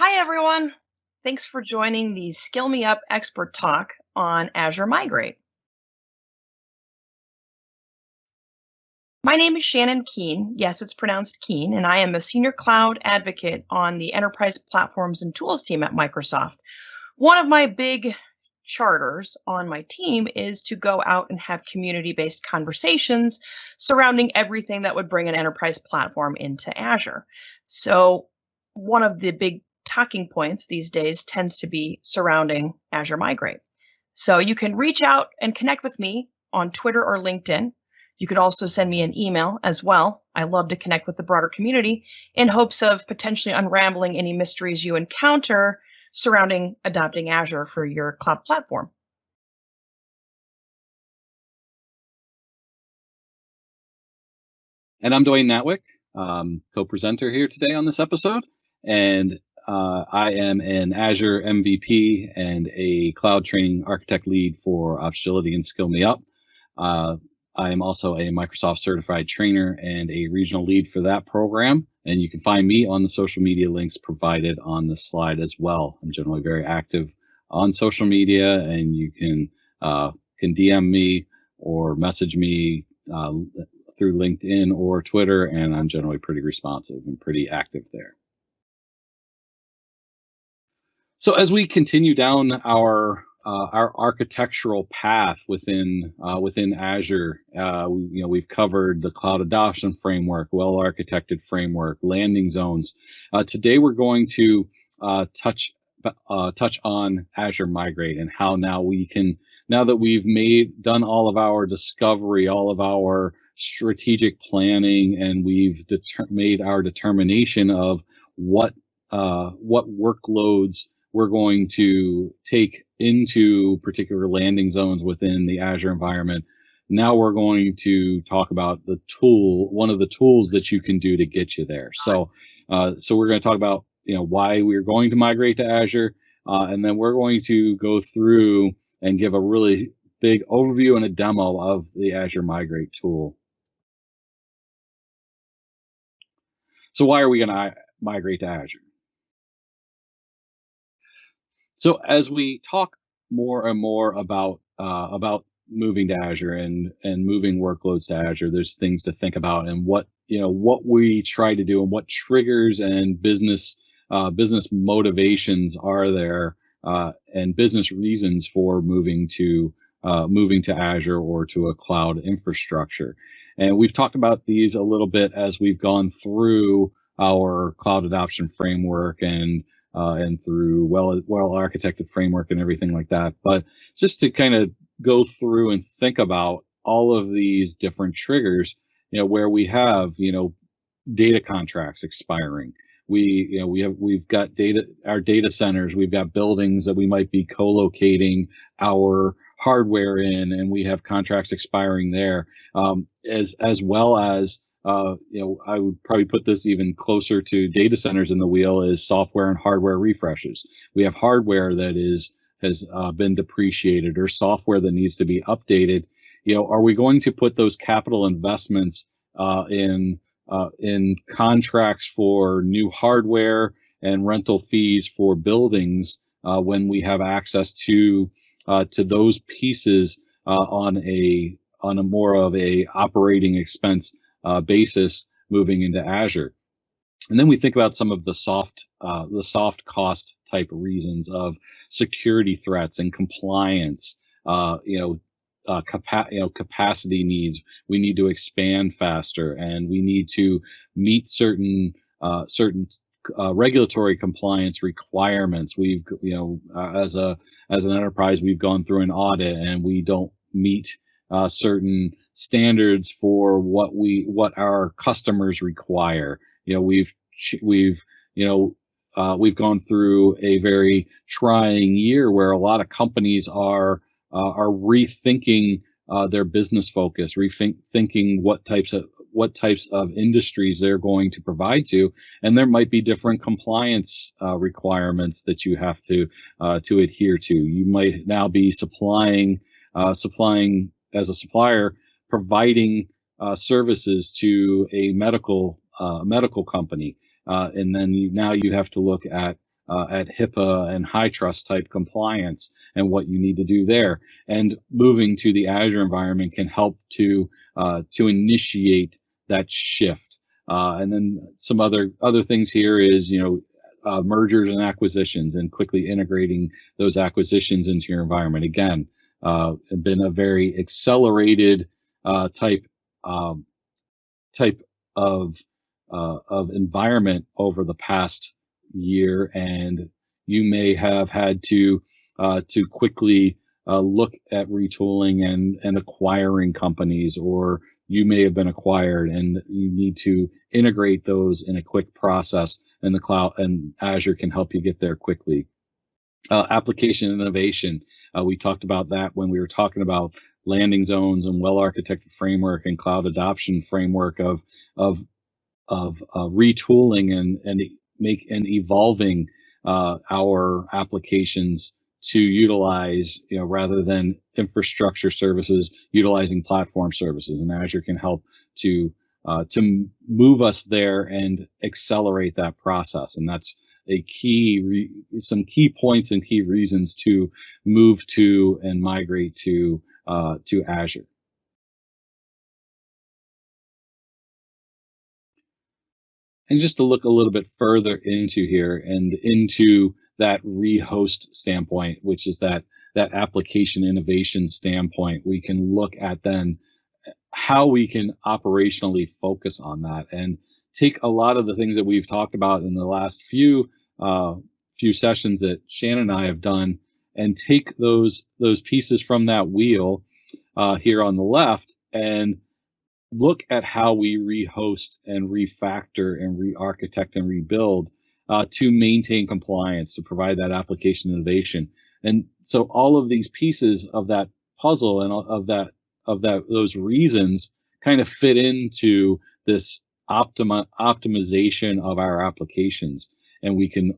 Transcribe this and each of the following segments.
Hi, everyone. Thanks for joining the Skill Me Up Expert Talk on Azure Migrate. My name is Shannon Kuehn. Yes, it's pronounced Kuehn, and I am a senior cloud advocate on the Enterprise Platforms and Tools team at Microsoft. One of my big charters on my team is to go out and have community-based conversations surrounding everything that would bring an enterprise platform into Azure. So one of the big talking points these days tends to be surrounding Azure Migrate. So you can reach out and connect with me on Twitter or LinkedIn. You could also send me an email as well. I love to connect with the broader community in hopes of potentially unraveling any mysteries you encounter surrounding adopting Azure for your cloud platform. And I'm Dwayne Natwick, co-presenter here today on this episode. And I am an Azure MVP and a cloud training architect lead for Optionality and Skill Me Up. I am also a Microsoft certified trainer and a regional lead for that program. And you can find me on the social media links provided on this slide as well. I'm generally very active on social media, and you can DM me or message me through LinkedIn or Twitter, and I'm generally pretty responsive and pretty active there. So as we continue down our architectural path within Azure, we've covered the cloud adoption framework, well-architected framework, landing zones. Today we're going to touch on Azure Migrate and how now that we've done all of our discovery, all of our strategic planning, and we've made our determination of what workloads we're going to take into particular landing zones within the Azure environment. Now we're going to talk about one of the tools that you can do to get you there. So we're going to talk about why we're going to migrate to Azure, and then we're going to go through and give a really big overview and a demo of the Azure Migrate tool. So why are we going to migrate to Azure? So as we talk more and more about moving to Azure and moving workloads to Azure, there's things to think about, and what we try to do and what triggers and business motivations are there, and business reasons for moving to Azure or to a cloud infrastructure. And we've talked about these a little bit as we've gone through our cloud adoption framework and through well-architected framework and everything like that. But just to kind of go through and think about all of these different triggers, where we have, data contracts expiring. We've got our data centers, we've got buildings that we might be co-locating our hardware in, and we have contracts expiring there, as well as I would probably put this even closer to data centers in the wheel is software and hardware refreshes. We have hardware that has been depreciated, or software that needs to be updated. Are we going to put those capital investments in contracts for new hardware and rental fees for buildings when we have access to those pieces on a more of a operating expense basis moving into Azure? And then we think about some of the soft cost type reasons of security threats and compliance, capacity needs. We need to expand faster, and we need to meet certain regulatory compliance requirements. We've, as an enterprise, we've gone through an audit, and we don't meet certain standards for what our customers require. We've gone through a very trying year where a lot of companies are rethinking their business focus, rethinking what types of industries they're going to provide to, and there might be different compliance requirements that you have to adhere to. You might now be supplying as a supplier, providing services to a medical company, and then you have to look at at HIPAA and high trust type compliance and what you need to do there. And moving to the Azure environment can help to initiate that shift. And then some other things here is, mergers and acquisitions and quickly integrating those acquisitions into your environment. Again, been a very accelerated type of environment over the past year, and you may have had to quickly look at retooling and acquiring companies, or you may have been acquired and you need to integrate those in a quick process, and the cloud and Azure can help you get there quickly. Application innovation. We talked about that when we were talking about landing zones and well-architected framework and cloud adoption framework of retooling and evolving our applications to utilize, rather than infrastructure services, utilizing platform services, and Azure can help to move us there and accelerate that process. And that's a some key points and key reasons to move to and migrate to Azure. And just to look a little bit further into here and into that rehost standpoint, which is that application innovation standpoint, we can look at then how we can operationally focus on that and take a lot of the things that we've talked about in the last few sessions that Shannon and I have done, and take those pieces from that wheel here on the left and look at how we rehost and refactor and re-architect and rebuild to maintain compliance, to provide that application innovation. And so all of these pieces of that puzzle and of those reasons kind of fit into this optimization of our applications. And we can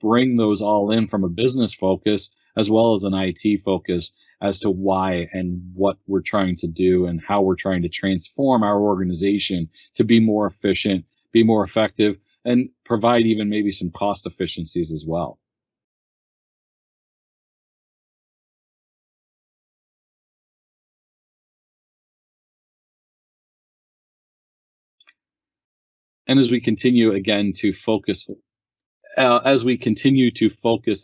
bring those all in from a business focus as well as an IT focus as to why and what we're trying to do and how we're trying to transform our organization to be more efficient, be more effective, and provide even maybe some cost efficiencies as well. And as we continue again to focus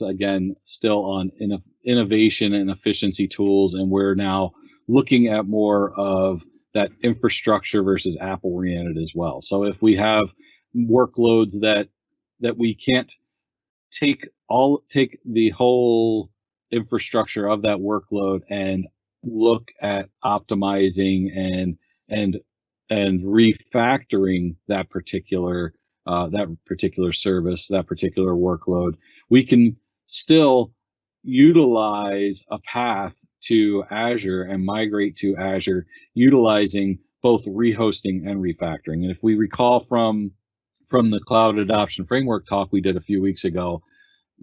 again still on innovation and efficiency tools, and we're now looking at more of that infrastructure versus app oriented as well. So if we have workloads that we can't take the whole infrastructure of that workload and look at optimizing and refactoring that particular service, that particular workload, we can still utilize a path to Azure and migrate to Azure, utilizing both rehosting and refactoring. And if we recall from the cloud adoption framework talk we did a few weeks ago,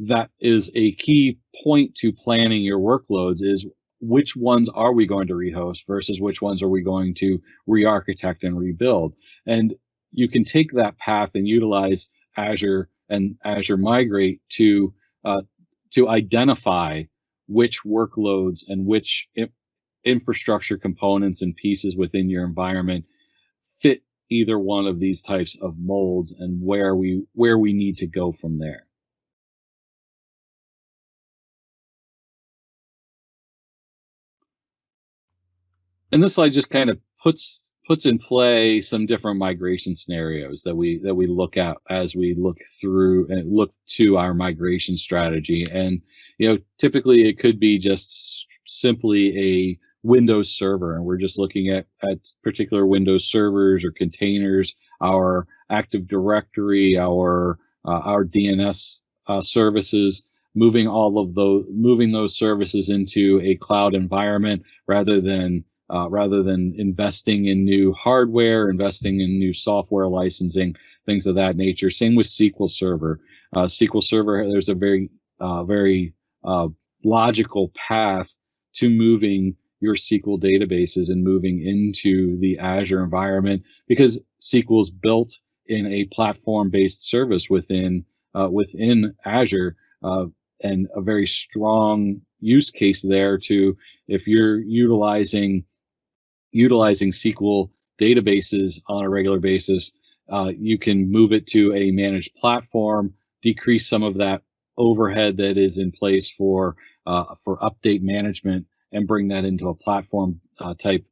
that is a key point to planning your workloads, is which ones are we going to rehost versus which ones are we going to re-architect and rebuild. And you can take that path and utilize Azure and Azure Migrate to identify which workloads and which infrastructure components and pieces within your environment fit either one of these types of molds, and where we need to go from there. And this slide just kind of puts in play some different migration scenarios that we look at as we look through and look to our migration strategy. And typically it could be just simply a Windows server, and we're just looking at particular Windows servers or containers, our Active Directory, our DNS services, moving those services into a cloud environment rather than investing in new hardware, investing in new software licensing, things of that nature. Same with SQL Server. SQL Server, there's a very logical path to moving your SQL databases and moving into the Azure environment, because SQL is built in a platform-based service within within Azure, and a very strong use case there to if you're utilizing SQL databases on a regular basis, you can move it to a managed platform, decrease some of that overhead that is in place for update management, and bring that into a platform type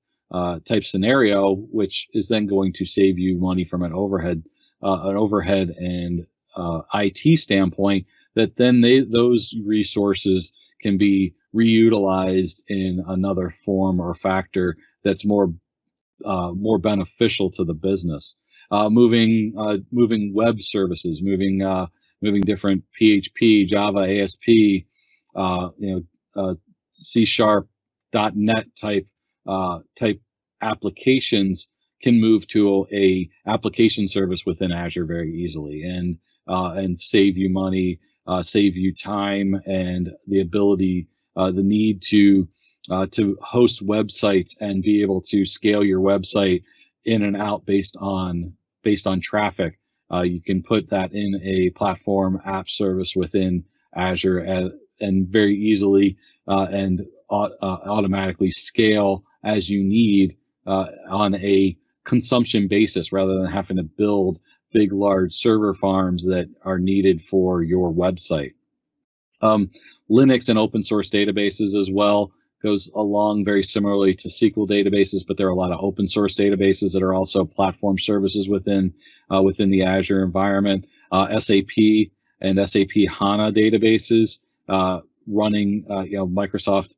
scenario, which is then going to save you money from an overhead and IT standpoint. That then those resources can be reutilized in another form or factor that's more beneficial to the business. Moving web services, moving different PHP, Java, ASP, C# .NET type applications can move to a application service within Azure very easily, and save you money, save you time, and the ability, the need to host websites and be able to scale your website in and out based on traffic. You can put that in a platform app service within Azure, and very easily and automatically scale as you need on a consumption basis, rather than having to build big, large server farms that are needed for your website. Linux and open source databases as well goes along very similarly to SQL databases, but there are a lot of open source databases that are also platform services within the Azure environment. SAP and SAP HANA databases running. Microsoft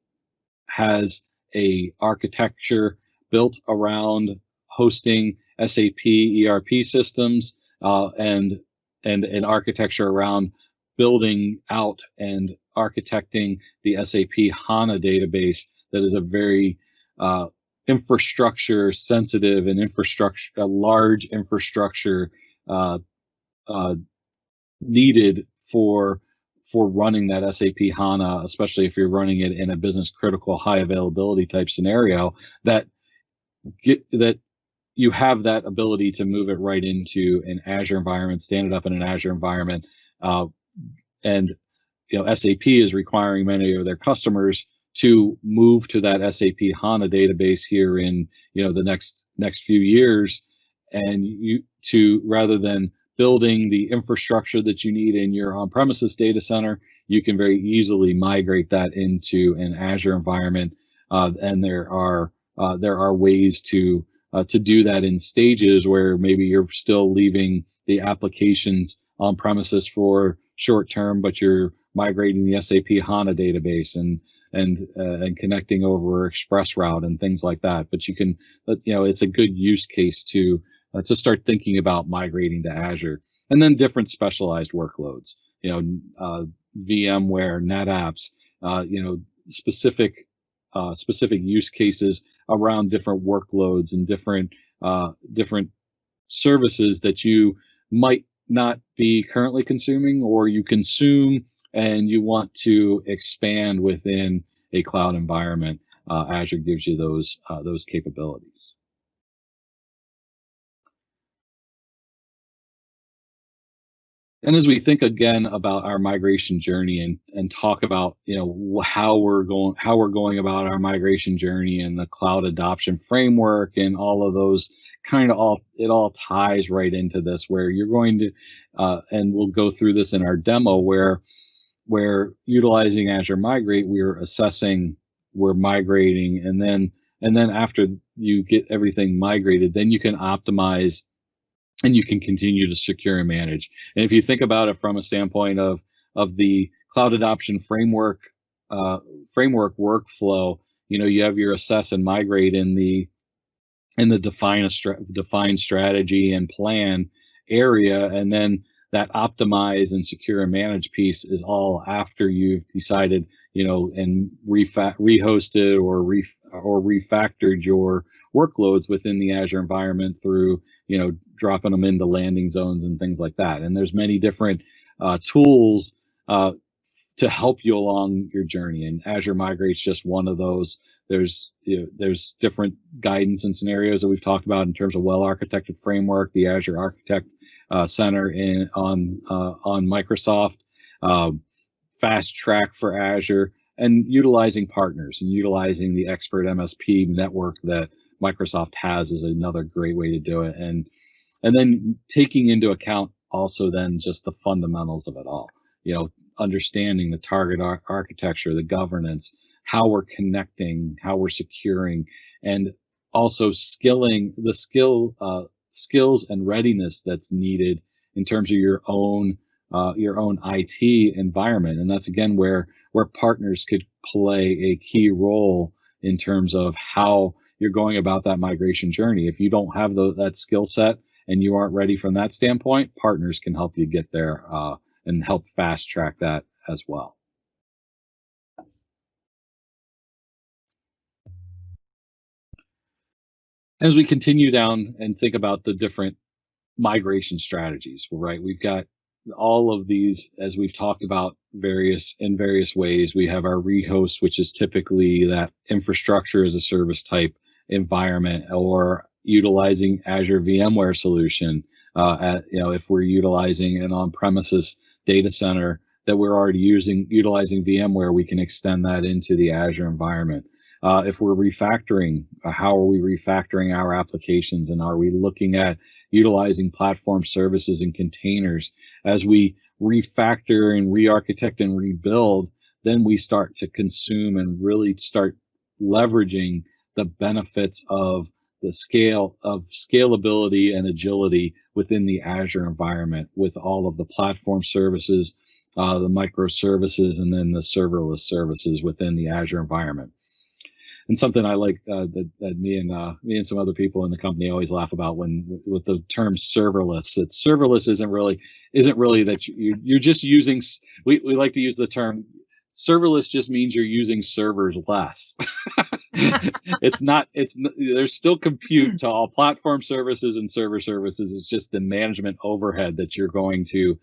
has a architecture built around hosting SAP ERP systems, and an architecture around building out and architecting the SAP HANA database that is a very infrastructure sensitive and a large infrastructure needed for running that SAP HANA, especially if you're running it in a business critical high availability type scenario, that you have that ability to move it right into an Azure environment, stand it up in an Azure environment. And SAP is requiring many of their customers to move to that SAP HANA database here in the next few years, and rather than building the infrastructure that you need in your on-premises data center, you can very easily migrate that into an Azure environment, and there are ways to do that in stages where maybe you're still leaving the applications on premises for short term, but you're migrating the SAP HANA database and connecting over ExpressRoute and things like that. But you can, it's a good use case to start thinking about migrating to Azure. And then different specialized workloads, VMware, NetApps, specific use cases around different workloads and different services that you might not be currently consuming, or you consume and you want to expand within a cloud environment. Azure gives you those capabilities. And as we think again about our migration journey and talk about how we're going about our migration journey and the cloud adoption framework and all of those it all ties right into this, where you're going to and we'll go through this in our demo where utilizing Azure Migrate, we're assessing, we're migrating, and then after you get everything migrated, then you can optimize and you can continue to secure and manage. And if you think about it from a standpoint of the cloud adoption framework workflow, you have your assess and migrate in the define strategy and plan area, and then that optimize and secure and manage piece is all after you've decided, and rehosted or refactored your workloads within the Azure environment through, dropping them into landing zones and things like that. And there's many different tools to help you along your journey. And Azure Migrate's just one of those. There's different guidance and scenarios that we've talked about in terms of well-architected framework, the Azure Architect Center on Microsoft, fast track for Azure, and utilizing partners and utilizing the expert MSP network that Microsoft has is another great way to do it. And then taking into account also then just the fundamentals of it all, understanding the target architecture, the governance, how we're connecting, how we're securing, and also skilling the skills and readiness that's needed in terms of your own IT environment. And that's again where partners could play a key role in terms of how you're going about that migration journey. If you don't have that skill set and you aren't ready from that standpoint, partners can help you get there and help fast track that as well. As we continue down and think about the different migration strategies, right? We've got all of these, as we've talked about in various ways. We have our rehost, which is typically that infrastructure as a service type environment, or utilizing Azure VMware solution. If we're utilizing an on-premises data center that we're already utilizing VMware, we can extend that into the Azure environment. If we're refactoring, how are we refactoring our applications, and are we looking at utilizing platform services and containers? As we refactor and re-architect and rebuild, then we start to consume and really start leveraging the benefits of the scalability and agility within the Azure environment, with all of the platform services, the microservices, and then the serverless services within the Azure environment. And something I like that me and some other people in the company always laugh about with the term serverless. That serverless isn't really that you're just using. We like to use the term serverless. Just means you're using servers less. There's still compute to all platform services and server services. It's just the management overhead that's going to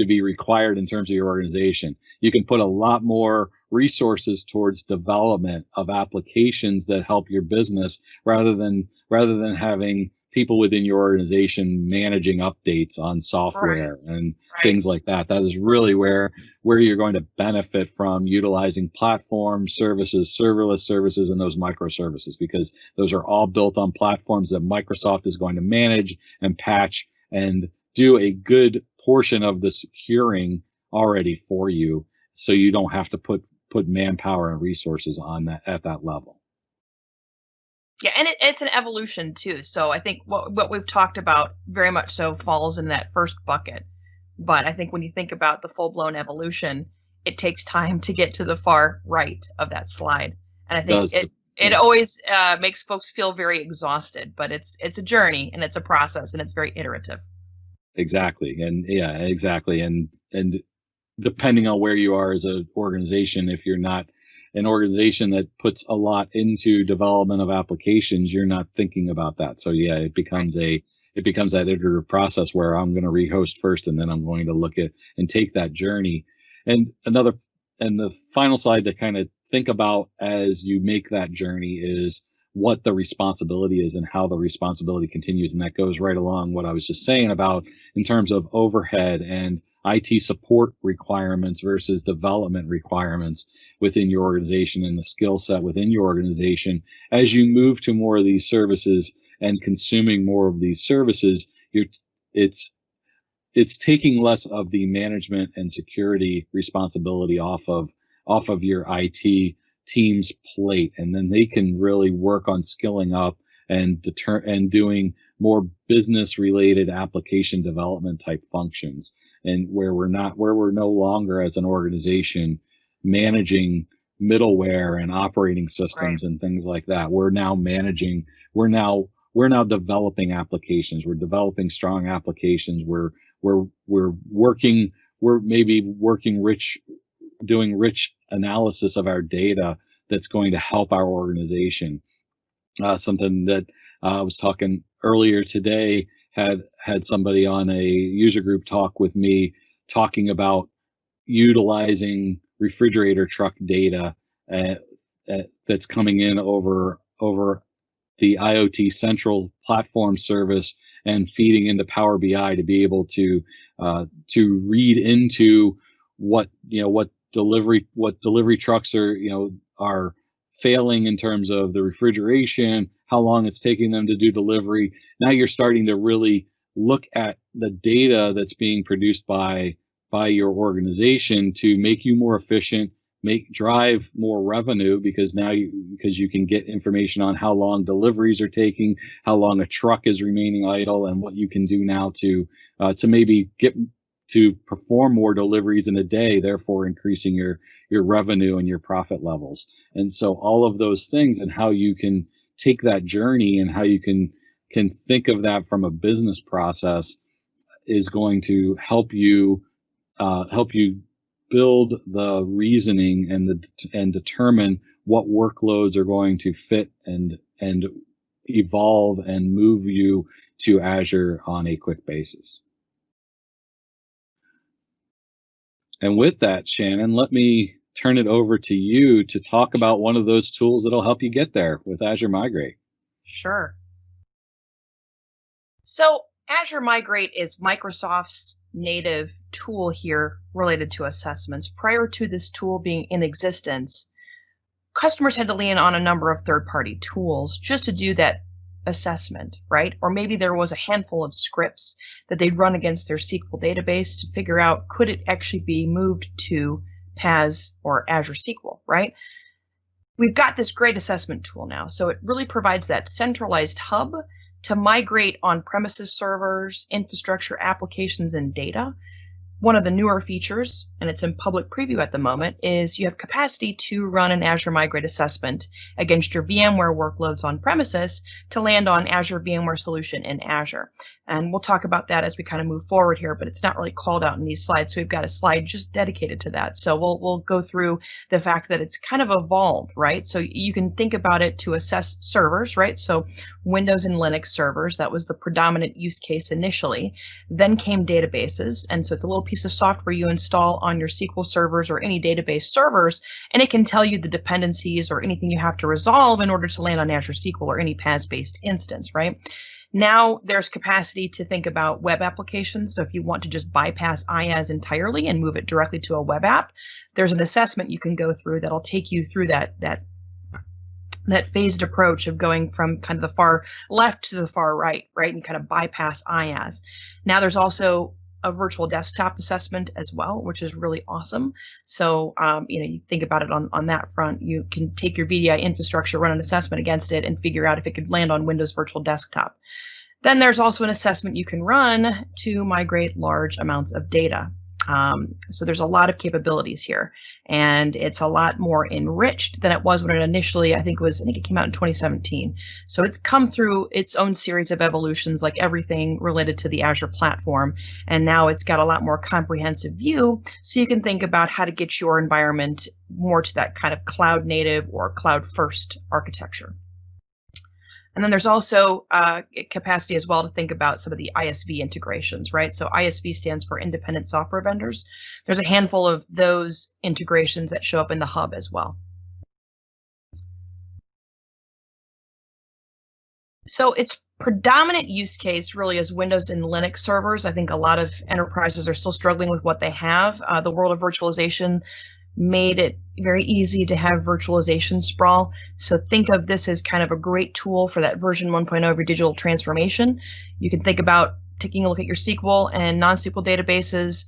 be required in terms of your organization. You can put a lot more resources towards development of applications that help your business, rather than having people within your organization managing updates on software and things like that. That is really where you're going to benefit from utilizing platform services, serverless services, and those microservices, because those are all built on platforms that Microsoft is going to manage and patch and do a good portion of the securing already for you, so you don't have to put manpower and resources on that at that level. Yeah, and it's an evolution too. So I think what we've talked about very much so falls in that first bucket. But I think when you think about the full-blown evolution, it takes time to get to the far right of that slide. And I think it always makes folks feel very exhausted, but it's a journey, and it's a process, and it's very iterative. Exactly. And yeah, exactly. And depending on where you are as an organization, if you're not an organization that puts a lot into development of applications, you're not thinking about that. So yeah, it becomes that iterative process where I'm going to rehost first, and then I'm going to look at and take that journey. And the final slide to kind of think about as you make that journey is what the responsibility is and how the responsibility continues. And that goes right along what I was just saying about in terms of overhead and IT support requirements versus development requirements within your organization, and the skill set within your organization. As you move to more of these services and consuming more of these services, it's taking less of the management and security responsibility off of your IT team's plate, and then they can really work on skilling up and doing more business related application development type functions, and where we're no longer as an organization managing middleware and operating systems and things like that. We're now developing applications. We're developing strong applications. We're doing rich analysis of our data that's going to help our organization. Something that I was talking earlier today, had somebody on a user group talk with me talking about utilizing refrigerator truck data that's coming in over the IoT Central platform service and feeding into Power BI to be able to read into what delivery trucks are failing in terms of the refrigeration, how long it's taking them to do delivery. Now you're starting to really look at the data that's being produced by your organization to make you more efficient, drive more revenue, because you can get information on how long deliveries are taking, how long a truck is remaining idle, and what you can do now to maybe get to perform more deliveries in a day, therefore increasing your revenue and your profit levels. And so all of those things, and how you can take that journey and how you can think of that from a business process, is going to help you build the reasoning and determine what workloads are going to fit and evolve and move you to Azure on a quick basis. And with that, Shannon, let me turn it over to you to talk about one of those tools that'll help you get there with Azure Migrate. Sure. So Azure Migrate is Microsoft's native tool here related to assessments. Prior to this tool being in existence, customers had to lean on a number of third-party tools just to do that assessment, right? Or maybe there was a handful of scripts that they'd run against their SQL database to figure out, could it actually be moved to PaaS or Azure SQL, right? We've got this great assessment tool now, so it really provides that centralized hub to migrate on-premises servers, infrastructure, applications, and data. One of the newer features, and it's in public preview at the moment, is you have capacity to run an Azure Migrate assessment against your VMware workloads on premises to land on Azure VMware solution in Azure. And we'll talk about that as we kind of move forward here, but it's not really called out in these slides, so we've got a slide just dedicated to that. So we'll go through the fact that it's kind of evolved, right? So you can think about it to assess servers, right? So Windows and Linux servers, that was the predominant use case initially. Then came databases, and so it's a little piece of software you install on your SQL servers or any database servers, and it can tell you the dependencies or anything you have to resolve in order to land on Azure SQL or any PaaS-based instance, right? Now there's capacity to think about web applications. So if you want to just bypass IaaS entirely and move it directly to a web app, there's an assessment you can go through that'll take you through that phased approach of going from kind of the far left to the far right, right? And kind of bypass IaaS. Now there's also a virtual desktop assessment as well, which is really awesome. So, you think about it on that front. You can take your VDI infrastructure, run an assessment against it, and figure out if it could land on Windows Virtual Desktop. Then there's also an assessment you can run to migrate large amounts of data. So there's a lot of capabilities here, and it's a lot more enriched than it was when it initially, I think it came out in 2017. So it's come through its own series of evolutions, like everything related to the Azure platform, and now it's got a lot more comprehensive view, so you can think about how to get your environment more to that kind of cloud native or cloud first architecture. And then there's also capacity as well to think about some of the ISV integrations, right? So ISV stands for independent software vendors. There's a handful of those integrations that show up in the hub as well. So its predominant use case really is Windows and Linux servers. I think a lot of enterprises are still struggling with what they have. The world of virtualization made it very easy to have virtualization sprawl. So think of this as kind of a great tool for that version 1.0 of your digital transformation. You can think about taking a look at your SQL and non-SQL databases.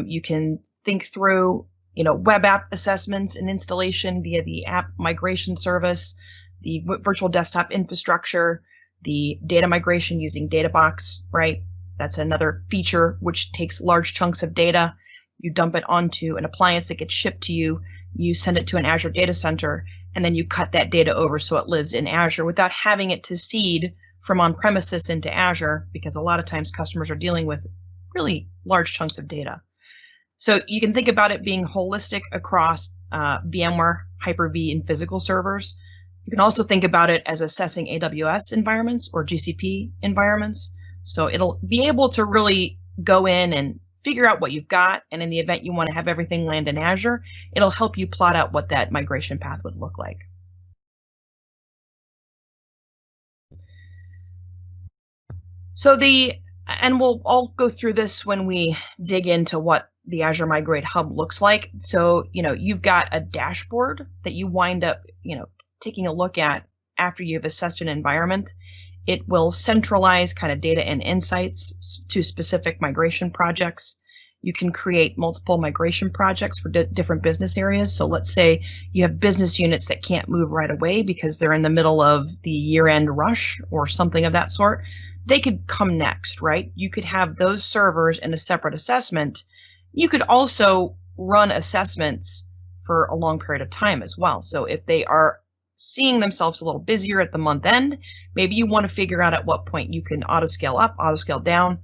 You can think through, web app assessments and installation via the app migration service, the virtual desktop infrastructure, the data migration using Databox, right? That's another feature which takes large chunks of data. You dump it onto an appliance that gets shipped to you, you send it to an Azure Datacenter, and then you cut that data over so it lives in Azure without having it to seed from on-premises into Azure, because a lot of times customers are dealing with really large chunks of data. So you can think about it being holistic across VMware, Hyper-V, and physical servers. You can also think about it as assessing AWS environments or GCP environments. So it'll be able to really go in and figure out what you've got, and in the event you want to have everything land in Azure, it'll help you plot out what that migration path would look like. So and we'll all go through this when we dig into what the Azure Migrate Hub looks like. So, you've got a dashboard that you wind up, taking a look at after you've assessed an environment. It will centralize kind of data and insights to specific migration projects. You can create multiple migration projects for different business areas. So let's say you have business units that can't move right away because they're in the middle of the year-end rush or something of that sort. They could come next, right? You could have those servers in a separate assessment. You could also run assessments for a long period of time as well. So if they are seeing themselves a little busier at the month end, maybe you want to figure out at what point you can auto scale up, auto scale down.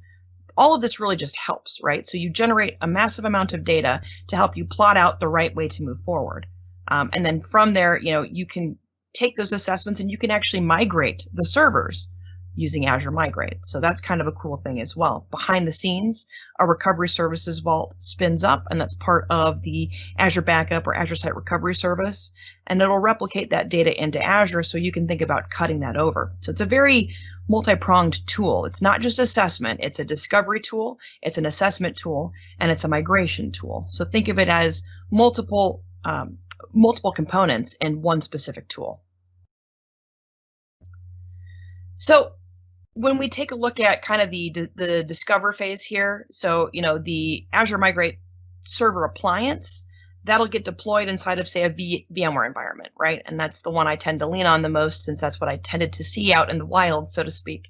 All of this really just helps, right? So you generate a massive amount of data to help you plot out the right way to move forward. And then from there, you can take those assessments and you can actually migrate the servers using Azure Migrate. So that's kind of a cool thing as well. Behind the scenes, a recovery services vault spins up, and that's part of the Azure Backup or Azure Site Recovery Service. And it'll replicate that data into Azure so you can think about cutting that over. So it's a very multi-pronged tool. It's not just assessment. It's a discovery tool, it's an assessment tool, and it's a migration tool. So think of it as multiple components in one specific tool. So when we take a look at kind of the discover phase here, so the Azure Migrate server appliance, that'll get deployed inside of, say, a VMware environment, right? And that's the one I tend to lean on the most, since that's what I tended to see out in the wild, so to speak.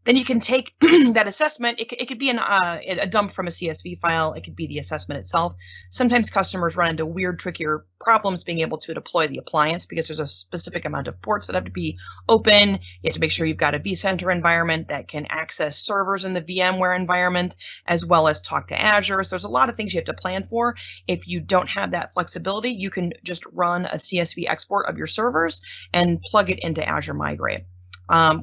Then you can take that assessment. It could be a dump from a CSV file. It could be the assessment itself. Sometimes customers run into weird, trickier problems being able to deploy the appliance because there's a specific amount of ports that have to be open. You have to make sure you've got a vCenter environment that can access servers in the VMware environment, as well as talk to Azure. So there's a lot of things you have to plan for. If you don't have that flexibility, you can just run a CSV export of your servers and plug it into Azure Migrate.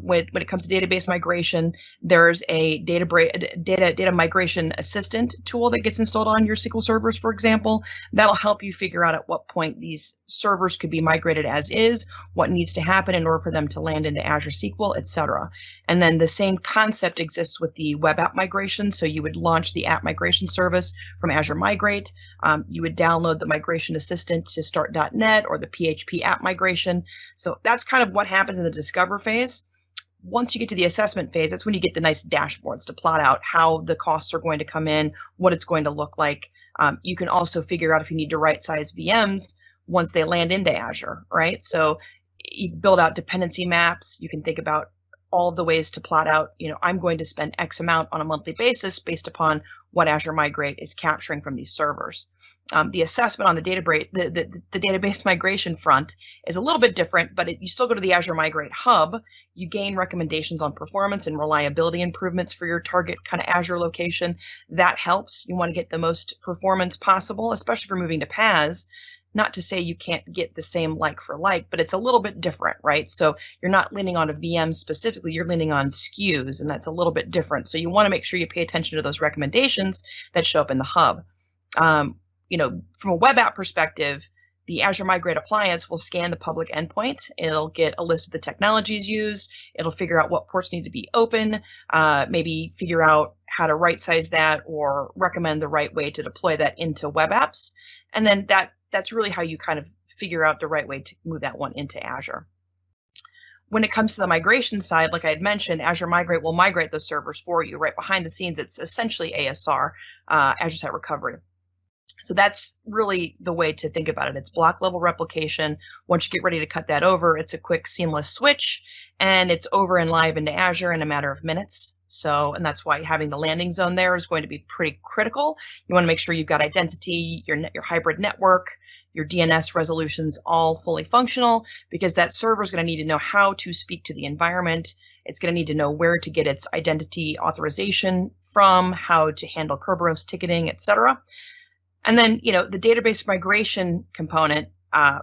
When it comes to database migration, there's a data migration assistant tool that gets installed on your SQL servers, for example. That'll help you figure out at what point these servers could be migrated as is, what needs to happen in order for them to land into Azure SQL, etc. And then the same concept exists with the web app migration. So you would launch the app migration service from Azure Migrate. You would download the migration assistant to start.NET or the PHP app migration. So that's kind of what happens in the discover phase. Once you get to the assessment phase, that's when you get the nice dashboards to plot out how the costs are going to come in, what it's going to look like. You can also figure out if you need to right size VMs once they land into Azure, right? So you build out dependency maps. You can think about all of the ways to plot out, I'm going to spend X amount on a monthly basis based upon what Azure Migrate is capturing from these servers. The assessment on the database migration front is a little bit different, but you still go to the Azure Migrate Hub. You gain recommendations on performance and reliability improvements for your target kind of Azure location. That helps. You want to get the most performance possible, especially for moving to PaaS. Not to say you can't get the same like for like, but it's a little bit different, right? So you're not leaning on a VM specifically, you're leaning on SKUs, and that's a little bit different. So you want to make sure you pay attention to those recommendations that show up in the hub. From a web app perspective, the Azure Migrate appliance will scan the public endpoint. It'll get a list of the technologies used. It'll figure out what ports need to be open, maybe figure out how to right size that or recommend the right way to deploy that into web apps. And then that's really how you kind of figure out the right way to move that one into Azure. When it comes to the migration side, like I had mentioned, Azure Migrate will migrate those servers for you. Right behind the scenes, it's essentially ASR, Azure Site Recovery. So that's really the way to think about it. It's block level replication. Once you get ready to cut that over, it's a quick seamless switch, and it's over and live into Azure in a matter of minutes. So, and that's why having the landing zone there is going to be pretty critical. You want to make sure you've got identity, your hybrid network, your DNS resolutions all fully functional, because that server is going to need to know how to speak to the environment. It's going to need to know where to get its identity authorization from, how to handle Kerberos ticketing, etc. And then, the database migration component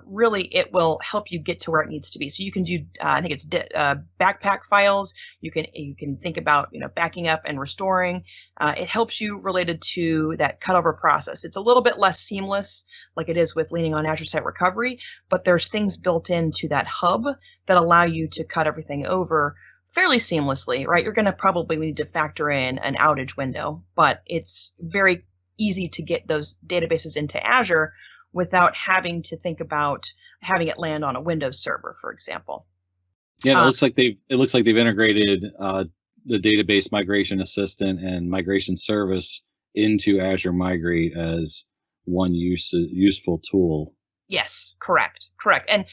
really it will help you get to where it needs to be. So you can do, I think it's backpack files. You can think about backing up and restoring. It helps you related to that cutover process. It's a little bit less seamless, like it is with leaning on Azure Site Recovery, but there's things built into that hub that allow you to cut everything over fairly seamlessly, right? You're going to probably need to factor in an outage window, but it's very easy to get those databases into Azure without having to think about having it land on a Windows server, for example. Yeah, it looks like they've integrated the database migration assistant and migration service into Azure Migrate as one useful tool. Yes, correct. And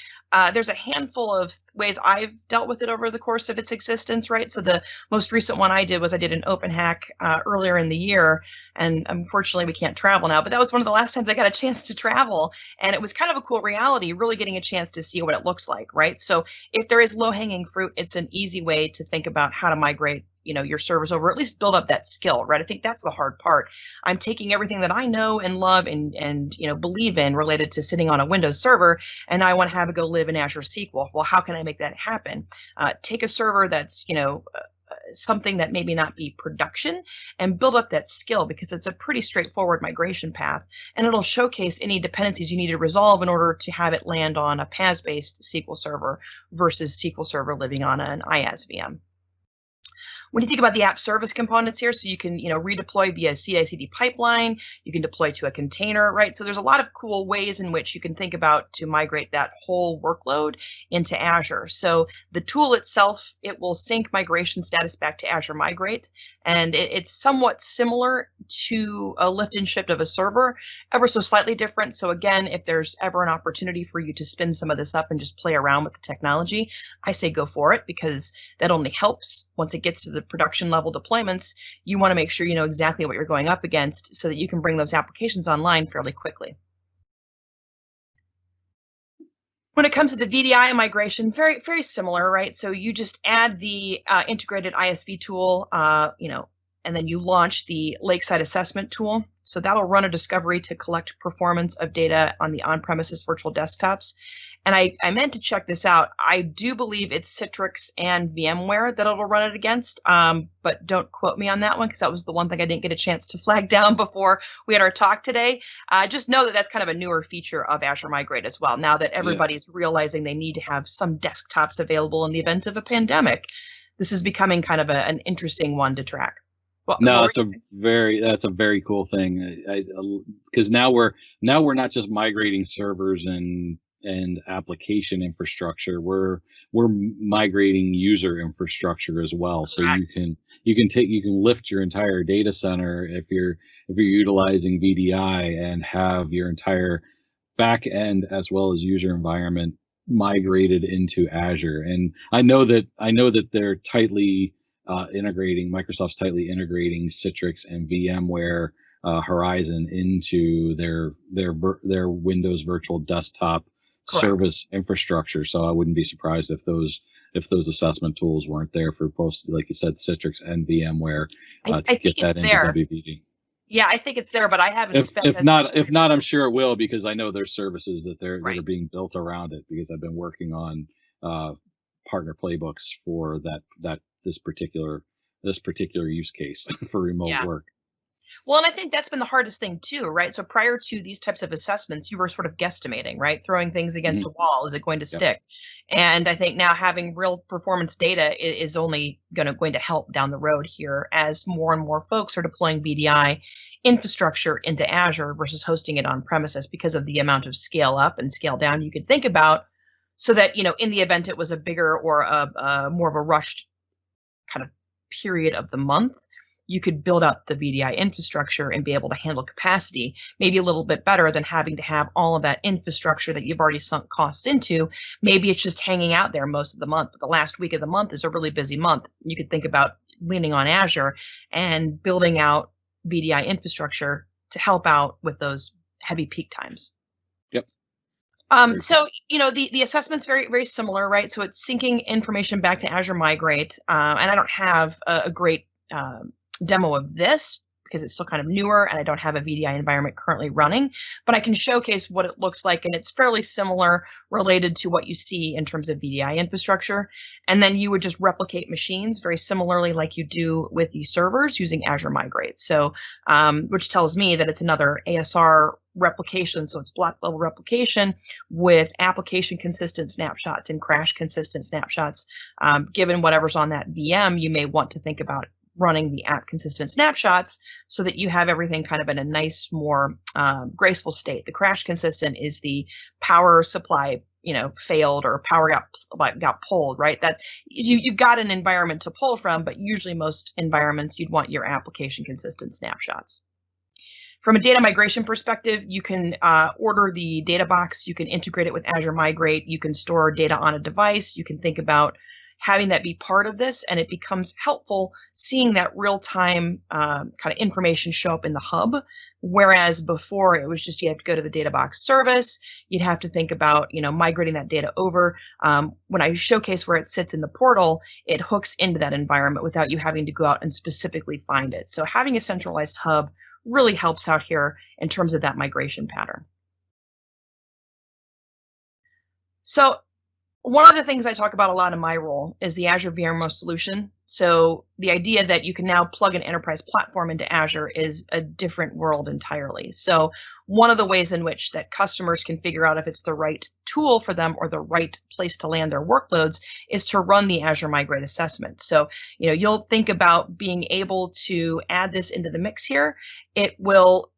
there's a handful of ways I've dealt with it over the course of its existence, right? So the most recent one I did was I did an open hack earlier in the year, and unfortunately we can't travel now, but that was one of the last times I got a chance to travel, and it was kind of a cool reality, really getting a chance to see what it looks like, right? So if there is low-hanging fruit, it's an easy way to think about how to migrate your servers over, at least build up that skill, right? I think that's the hard part. I'm taking everything that I know and love and believe in related to sitting on a Windows server, and I want to have it go live in Azure SQL. Well, how can I make that happen? Take a server that's something that maybe not be production and build up that skill, because it's a pretty straightforward migration path, and it'll showcase any dependencies you need to resolve in order to have it land on a PaaS-based SQL server versus SQL Server living on an IaaS VM. When you think about the app service components here, so you can redeploy via CI/CD pipeline, you can deploy to a container, right? So there's a lot of cool ways in which you can think about to migrate that whole workload into Azure. So the tool itself, it will sync migration status back to Azure Migrate, and it's somewhat similar to a lift and shift of a server, ever so slightly different. So again, if there's ever an opportunity for you to spin some of this up and just play around with the technology, I say go for it, because that only helps once it gets to the production level deployments. You want to make sure you know exactly what you're going up against so that you can bring those applications online fairly quickly. When it comes to the VDI migration, very, very similar, right? So you just add the integrated ISV tool, and then you launch the Lakeside Assessment tool. So that'll run a discovery to collect performance of data on the on-premises virtual desktops. And I meant to check this out. I do believe it's Citrix and VMware that it'll run it against, but don't quote me on that one, because that was the one thing I didn't get a chance to flag down before we had our talk today. Just know that that's kind of a newer feature of Azure Migrate as well, now that everybody's realizing they need to have some desktops available in the event of a pandemic. This is becoming kind of an interesting one to track. Well, no, that's a very cool thing, because now we're not just migrating servers and application infrastructure. We're migrating user infrastructure as well. So you can lift your entire data center if you're utilizing VDI and have your entire back end as well as user environment migrated into Azure. And I know that they're tightly Microsoft's tightly integrating Citrix and VMware Horizon into their Windows virtual desktop service infrastructure. So I wouldn't be surprised if those assessment tools weren't there for both, like you said, Citrix and VMware to get that into WVD. Yeah, I think it's there, but I haven't spent. If not, I'm sure it will, because I know there's services that that are being built around it, because I've been working on partner playbooks for this particular use case for remote work. Well, and I think that's been the hardest thing too, right? So prior to these types of assessments, you were sort of guesstimating, right? Throwing things against a wall. Is it going to stick? And I think now having real performance data is only going to help down the road here, as more and more folks are deploying VDI infrastructure into Azure versus hosting it on premises, because of the amount of scale up and scale down you could think about, so that, in the event it was a bigger or a more of a rushed kind of period of the month, you could build up the VDI infrastructure and be able to handle capacity maybe a little bit better than having to have all of that infrastructure that you've already sunk costs into. Maybe it's just hanging out there most of the month, but the last week of the month is a really busy month. You could think about leaning on Azure and building out VDI infrastructure to help out with those heavy peak times. Yep. So, the assessment's very, very similar, right? So it's syncing information back to Azure Migrate. And I don't have a great demo of this, because it's still kind of newer and I don't have a VDI environment currently running, but I can showcase what it looks like, and it's fairly similar related to what you see in terms of VDI infrastructure. And then you would just replicate machines very similarly like you do with the servers using Azure Migrate. So, which tells me that it's another ASR replication, so it's block level replication with application consistent snapshots and crash consistent snapshots. Given whatever's on that VM, you may want to think about running the app consistent snapshots so that you have everything kind of in a nice, more graceful state. The crash consistent is the power supply, failed or power got pulled, right? That you've got an environment to pull from, but usually most environments you'd want your application consistent snapshots. From a data migration perspective, you can order the data box, you can integrate it with Azure Migrate, you can store data on a device, you can think about having that be part of this, and it becomes helpful seeing that real-time kind of information show up in the hub, whereas before it was just you have to go to the data box service, you'd have to think about migrating that data over. When I showcase where it sits in the portal, it hooks into that environment without you having to go out and specifically find it. So having a centralized hub really helps out here in terms of that migration pattern. So one of the things I talk about a lot in my role is the Azure VMware solution. So the idea that you can now plug an enterprise platform into Azure is a different world entirely. So one of the ways in which that customers can figure out if it's the right tool for them or the right place to land their workloads is to run the Azure Migrate assessment. So, you'll think about being able to add this into the mix here. It will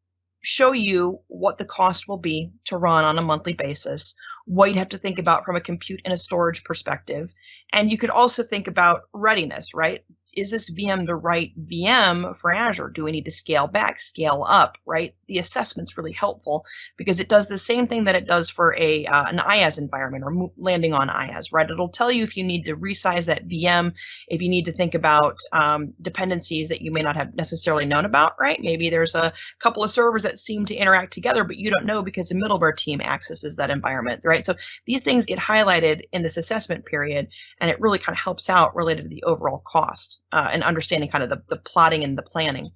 show you what the cost will be to run on a monthly basis, what you'd have to think about from a compute and a storage perspective. And you could also think about readiness, right? Is this VM the right VM for Azure? Do we need to scale back, scale up, right? The assessment's really helpful because it does the same thing that it does for an IaaS environment or landing on IaaS, right? It'll tell you if you need to resize that VM, if you need to think about dependencies that you may not have necessarily known about, right? Maybe there's a couple of servers that seem to interact together, but you don't know because the middleware team accesses that environment, right? So these things get highlighted in this assessment period, and it really kind of helps out related to the overall cost. And understanding kind of the plotting and the planning.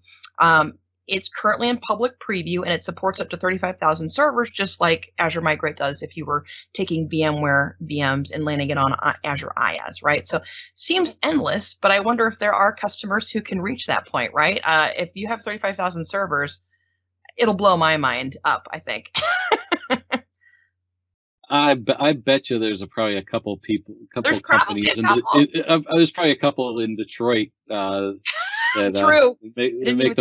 It's currently in public preview, and it supports up to 35,000 servers, just like Azure Migrate does if you were taking VMware VMs and landing it on Azure IaaS, right? So seems endless, but I wonder if there are customers who can reach that point, right? If you have 35,000 servers, it'll blow my mind up, I think. I bet you there's probably a couple people, There's companies. There's probably a couple in Detroit that True. make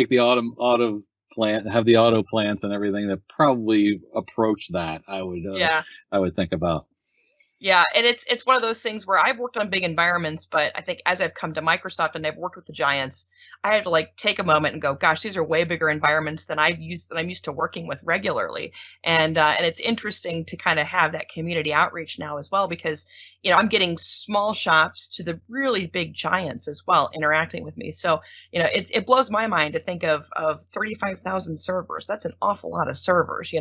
the auto plant, have the auto plants and everything that probably approach that. I would think about. Yeah, and it's one of those things where I've worked on big environments, but I think as I've come to Microsoft and I've worked with the giants, I have to take a moment and go, gosh, these are way bigger environments than I'm used to working with regularly. And it's interesting to kind of have that community outreach now as well, because I'm getting small shops to the really big giants as well interacting with me. So it blows my mind to think of 35,000 servers. That's an awful lot of servers,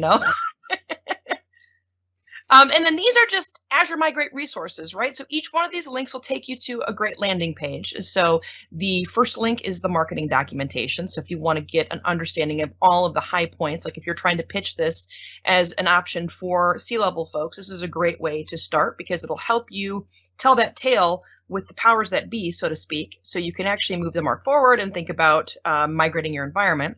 And then these are just Azure Migrate resources, right? So each one of these links will take you to a great landing page. So the first link is the marketing documentation. So if you want to get an understanding of all of the high points, like if you're trying to pitch this as an option for C-level folks, this is a great way to start because it'll help you tell that tale with the powers that be, so to speak, so you can actually move the mark forward and think about migrating your environment.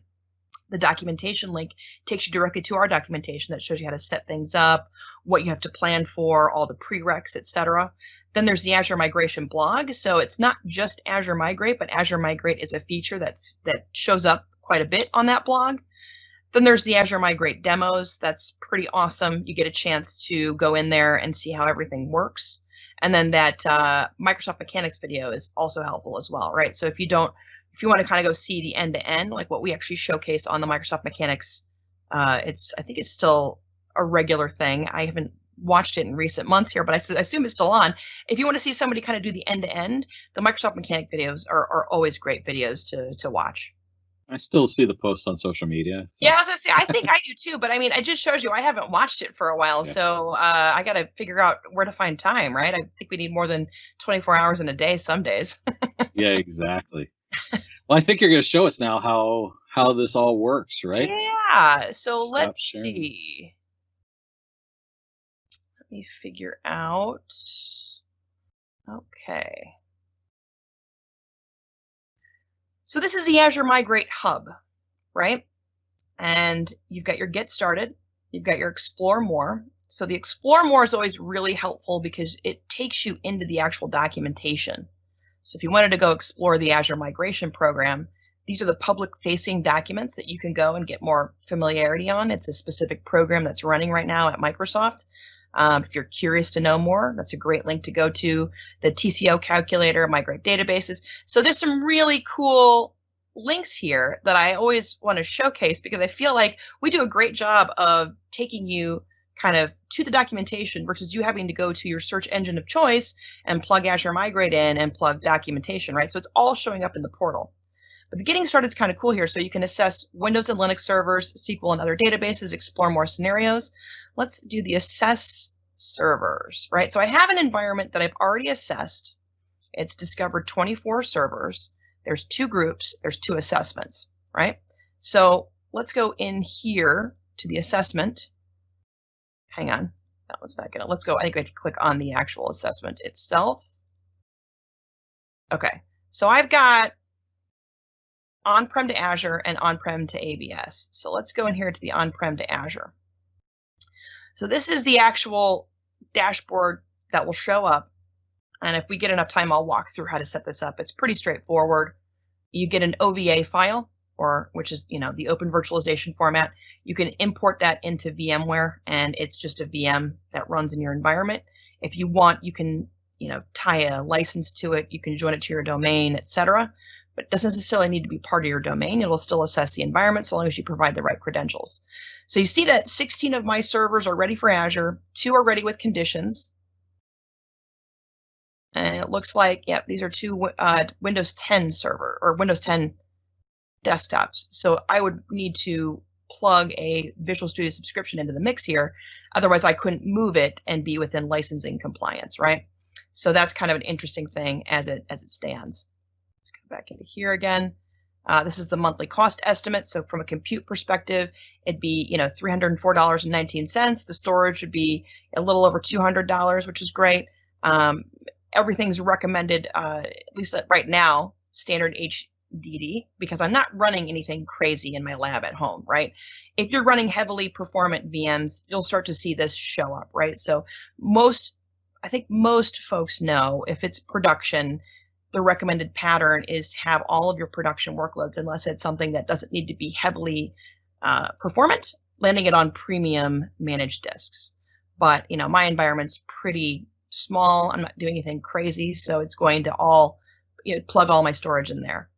The documentation link takes you directly to our documentation that shows you how to set things up, what you have to plan for, all the prereqs, etc. Then there's the Azure Migration blog. So it's not just Azure Migrate, but Azure Migrate is a feature that shows up quite a bit on that blog. Then there's the Azure Migrate demos. That's pretty awesome. You get a chance to go in there and see how everything works. And then that Microsoft Mechanics video is also helpful as well, right? So if you want to kind of go see the end-to-end, like what we actually showcase on the Microsoft Mechanics, I think it's still a regular thing. I haven't watched it in recent months here, but I assume it's still on. If you want to see somebody kind of do the end-to-end, the Microsoft Mechanic videos are always great videos to watch. I still see the posts on social media. So. Yeah, I was going to say, I think I do too, but I mean, it just shows you I haven't watched it for a while, yeah. So I got to figure out where to find time, right? I think we need more than 24 hours in a day some days. Yeah, exactly. Well, I think you're going to show us now how this all works, right? Yeah. So Stop let's sharing. see. Let me figure out. Okay. So this is the Azure Migrate Hub, right? And you've got your Get Started, you've got your Explore More. So the Explore More is always really helpful because it takes you into the actual documentation. So if you wanted to go explore the Azure Migration Program, these are the public-facing documents that you can go and get more familiarity on. It's a specific program that's running right now at Microsoft. If you're curious to know more, that's a great link to go to. The TCO calculator, migrate databases. So there's some really cool links here that I always want to showcase because I feel like we do a great job of taking you kind of to the documentation versus you having to go to your search engine of choice and plug Azure Migrate in and plug documentation, right? So it's all showing up in the portal. But the getting started is kind of cool here. So you can assess Windows and Linux servers, SQL and other databases, explore more scenarios. Let's do the assess servers, right? So I have an environment that I've already assessed. It's discovered 24 servers. There's 2 groups. There's 2 assessments, right? So let's go in here to the assessment. Hang on. That was not gonna. Let's go. I think I have to click on the actual assessment itself. Okay. So I've got on-prem to Azure and on-prem to ABS. So let's go in here to the on-prem to Azure. So this is the actual dashboard that will show up. And if we get enough time, I'll walk through how to set this up. It's pretty straightforward. You get an OVA file, which is the open virtualization format. You can import that into VMware, and it's just a VM that runs in your environment. If you want, you can tie a license to it. You can join it to your domain, etc. But it doesn't necessarily need to be part of your domain. It'll still assess the environment so long as you provide the right credentials. So you see that 16 of my servers are ready for Azure. 2 are ready with conditions. And it looks like, yep, these are 2 Windows 10 server or Windows 10 desktops. So I would need to plug a Visual Studio subscription into the mix here. Otherwise, I couldn't move it and be within licensing compliance, right? So that's kind of an interesting thing as it stands. Let's go back into here again. This is the monthly cost estimate. So from a compute perspective, it'd be $304.19. The storage would be a little over $200, which is great. Everything's recommended, at least right now, standard HDD, because I'm not running anything crazy in my lab at home, right? If you're running heavily performant VMs, you'll start to see this show up, right? So I think most folks know if it's production, the recommended pattern is to have all of your production workloads, unless it's something that doesn't need to be heavily performant, landing it on premium managed disks. But my environment's pretty small. I'm not doing anything crazy, so it's going to all plug all my storage in there.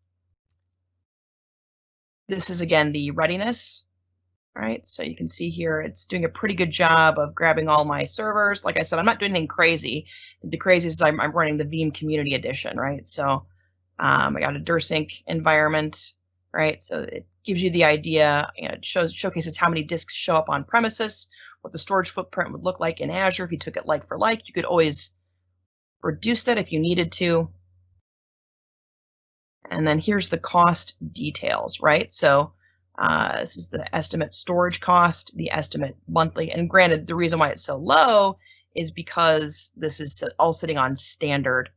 This is again the readiness, right? So you can see here it's doing a pretty good job of grabbing all my servers. Like I said, I'm not doing anything crazy. The craziest is I'm running the Veeam Community Edition, right? So I got a DirSync environment, right? So it gives you the idea, it showcases how many disks show up on premises, what the storage footprint would look like in Azure if you took it like for like. You could always reduce that if you needed to. And then here's the cost details, right? So this is the estimate storage cost, the estimate monthly. And granted, the reason why it's so low is because this is all sitting on standard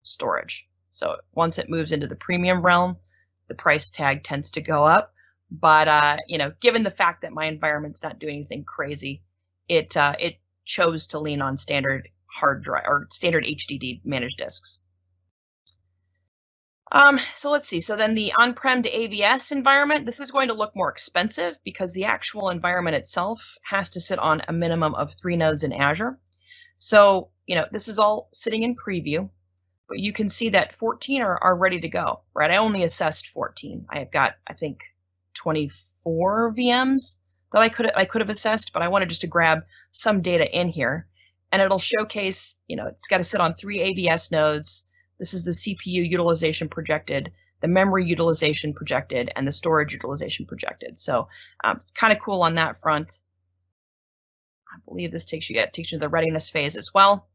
storage. So once it moves into the premium realm, the price tag tends to go up. But given the fact that my environment's not doing anything crazy, it chose to lean on standard hard drive or standard HDD managed disks. So let's see. So then the on-prem to AVS environment, this is going to look more expensive because the actual environment itself has to sit on a minimum of 3 nodes in Azure. So, this is all sitting in preview, but you can see that 14 are ready to go, right? I only assessed 14. I have got, I think, 24 VMs that I could have assessed, but I wanted just to grab some data in here, and it'll showcase, it's got to sit on 3 AVS nodes. This is the CPU utilization projected, the memory utilization projected, and the storage utilization projected. So it's kind of cool on that front. I believe this takes you to the readiness phase as well.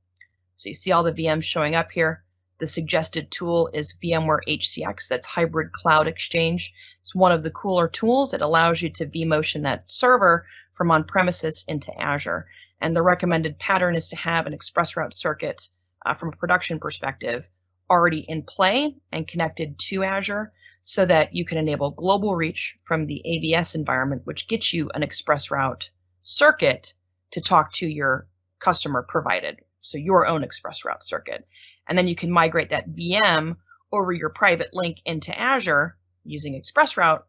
So you see all the VMs showing up here. The suggested tool is VMware HCX. That's Hybrid Cloud Exchange. It's one of the cooler tools. It allows you to vMotion that server from on-premises into Azure. And the recommended pattern is to have an express route circuit from a production perspective already in play and connected to Azure so that you can enable global reach from the AVS environment, which gets you an express route circuit to talk to your customer provided, so your own express route circuit. And then you can migrate that VM over your private link into Azure using ExpressRoute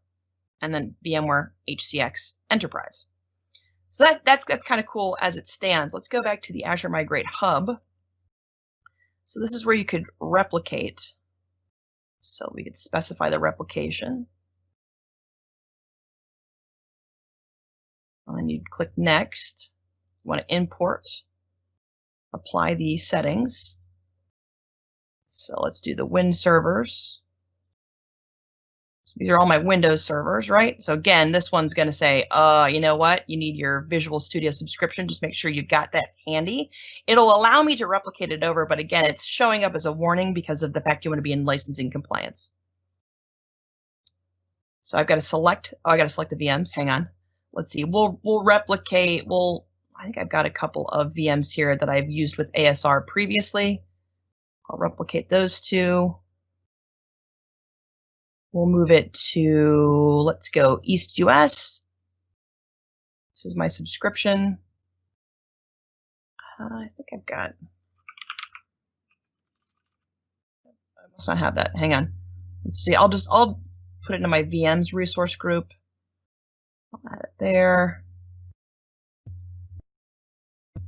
and then VMware HCX Enterprise. So that's kind of cool as it stands. Let's go back to the Azure Migrate Hub. So this is where you could replicate. So we could specify the replication. And then you'd click Next. You want to import, apply the settings. So let's do the Win servers. So these are all my Windows servers, right? So again, this one's going to say, you know what? You need your Visual Studio subscription. Just make sure you've got that handy. It'll allow me to replicate it over, but again, it's showing up as a warning because of the fact you want to be in licensing compliance. So I've got to select, I got to select the VMs. Hang on. Let's see. We'll replicate. I think I've got a couple of VMs here that I've used with ASR previously. I'll replicate those two. We'll move it to, let's go East US. This is my subscription. I think I've got, I must not have that. Hang on. Let's see. I'll put it into my VMs resource group. I'll add it there.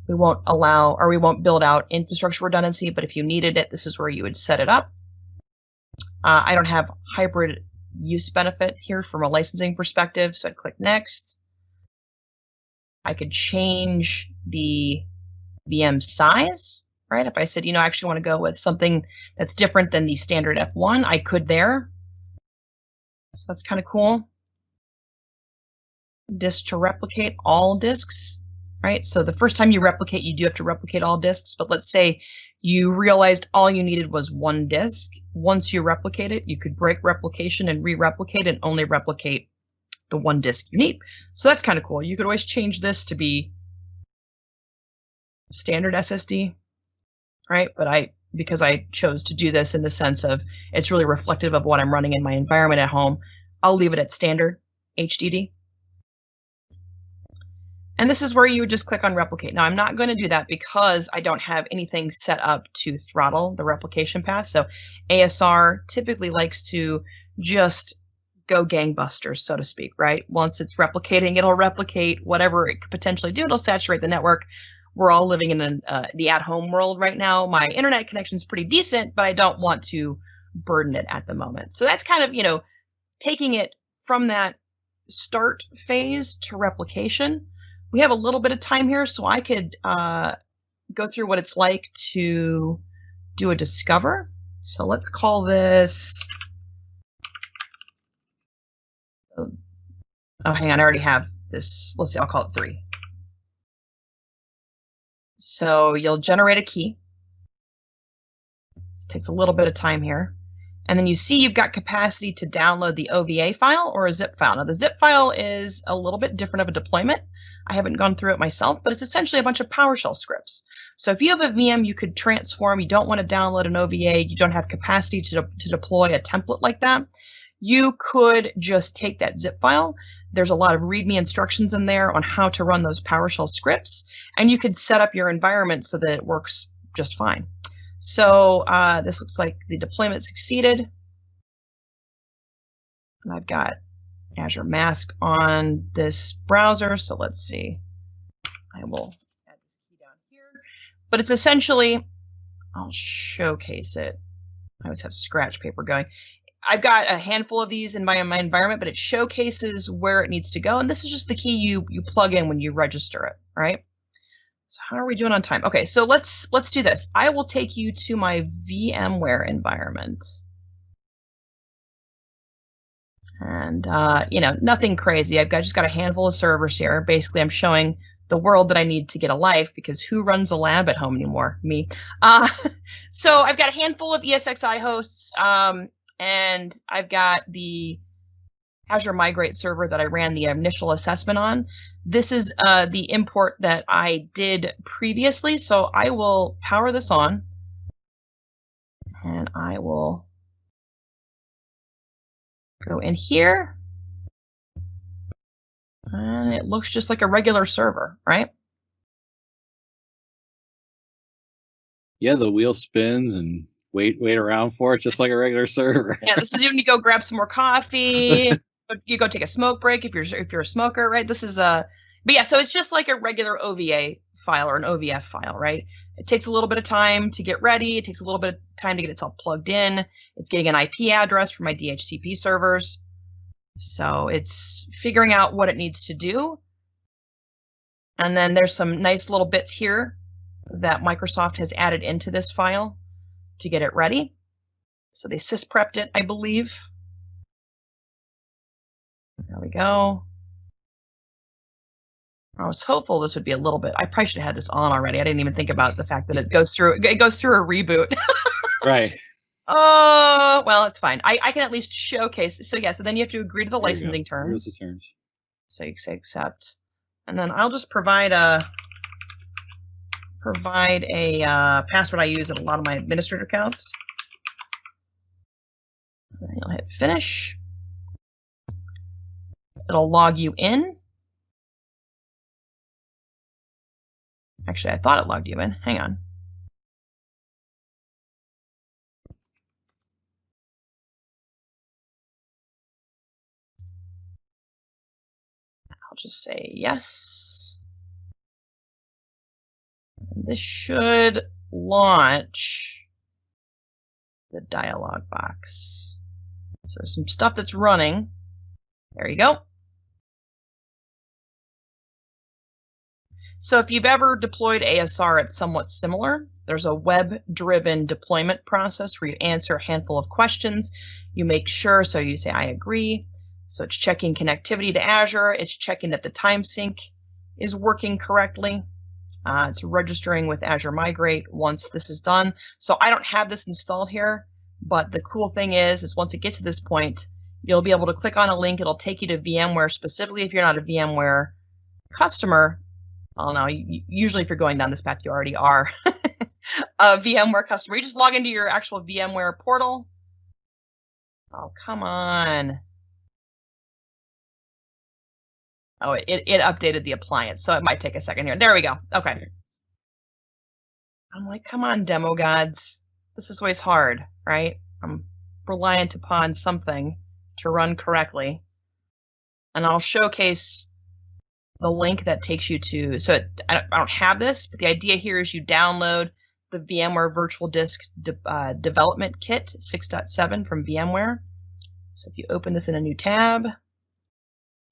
We won't allow, or we won't build out infrastructure redundancy, but if you needed it, this is where you would set it up. I don't have hybrid use benefit here from a licensing perspective, so I'd click Next. I could change the VM size, right? If I said, I actually want to go with something that's different than the standard F1, I could there. So that's kind of cool. Disk to replicate all disks. Right, so the first time you replicate, you do have to replicate all disks, but let's say you realized all you needed was one disk. Once you replicate it, you could break replication and re-replicate and only replicate the one disk you need. So that's kind of cool. You could always change this to be standard SSD, right? But because I chose to do this in the sense of it's really reflective of what I'm running in my environment at home, I'll leave it at standard HDD. And this is where you would just click on replicate. Now, I'm not going to do that because I don't have anything set up to throttle the replication path. So ASR typically likes to just go gangbusters, so to speak, right? Once it's replicating, it'll replicate whatever it could potentially do. It'll saturate the network. We're all living in the at-home world right now. My internet connection is pretty decent, but I don't want to burden it at the moment. So that's kind of, taking it from that start phase to replication. We have a little bit of time here, so I could go through what it's like to do a discover. So let's call this, oh, hang on, I already have this. Let's see, I'll call it 3. So you'll generate a key. This takes a little bit of time here. And then you see you've got capacity to download the OVA file or a zip file. Now the zip file is a little bit different of a deployment. I haven't gone through it myself, but it's essentially a bunch of PowerShell scripts. So if you have a VM you could transform, you don't want to download an OVA, you don't have capacity to deploy a template like that, you could just take that zip file. There's a lot of README instructions in there on how to run those PowerShell scripts, and you could set up your environment so that it works just fine. So this looks like the deployment succeeded. And I've got Azure Mask on this browser. So let's see. I will add this key down here. But it's essentially, I'll showcase it. I always have scratch paper going. I've got a handful of these in my environment, but it showcases where it needs to go. And this is just the key you plug in when you register it, right? So how are we doing on time? Okay, so let's do this. I will take you to my VMware environment. And, nothing crazy. I've just got a handful of servers here. Basically, I'm showing the world that I need to get a life, because who runs a lab at home anymore? Me. So I've got a handful of ESXi hosts, and I've got the Azure Migrate server that I ran the initial assessment on. This is the import that I did previously, so I will power this on, and I will go in here, and it looks just like a regular server, right? Yeah, the wheel spins and wait around for it just like a regular server. Yeah, this is when you go grab some more coffee. You go take a smoke break if you're a smoker, right? This is but yeah, so it's just like a regular OVA file or an OVF file, right? It takes a little bit of time to get ready. It takes a little bit of time to get itself plugged in. It's getting an IP address from my DHCP servers. So it's figuring out what it needs to do. And then there's some nice little bits here that Microsoft has added into this file to get it ready. So they sysprepped it, I believe. There we go. I was hopeful this would be a little bit. I probably should have had this on already. I didn't even think about the fact that it goes through a reboot. Right. Oh, well, it's fine. I can at least showcase. So yeah, so then you have to agree to the licensing terms. Here's the terms. So you say accept, and then I'll just provide a password I use in a lot of my administrator accounts. And then you'll hit finish. It'll log you in. Actually, I thought it logged you in. Hang on. I'll just say yes. And this should launch the dialog box. So there's some stuff that's running. There you go. So if you've ever deployed ASR, it's somewhat similar. There's a web-driven deployment process where you answer a handful of questions. You make sure, so you say, I agree. So it's checking connectivity to Azure. It's checking that the time sync is working correctly. It's registering with Azure Migrate once this is done. So I don't have this installed here, but the cool thing is once it gets to this point, you'll be able to click on a link. It'll take you to VMware, specifically if you're not a VMware customer. Oh no, usually if you're going down this path, you already are a VMware customer. You just log into your actual VMware portal. Oh, come on. Oh, it updated the appliance, so it might take a second here. There we go. Okay. I'm like, come on, demo gods. This is always hard, right? I'm reliant upon something to run correctly. And I'll showcase the link that takes you to, so I don't have this, but the idea here is you download the VMware Virtual Disk Development Kit 6.7 from VMware. So if you open this in a new tab,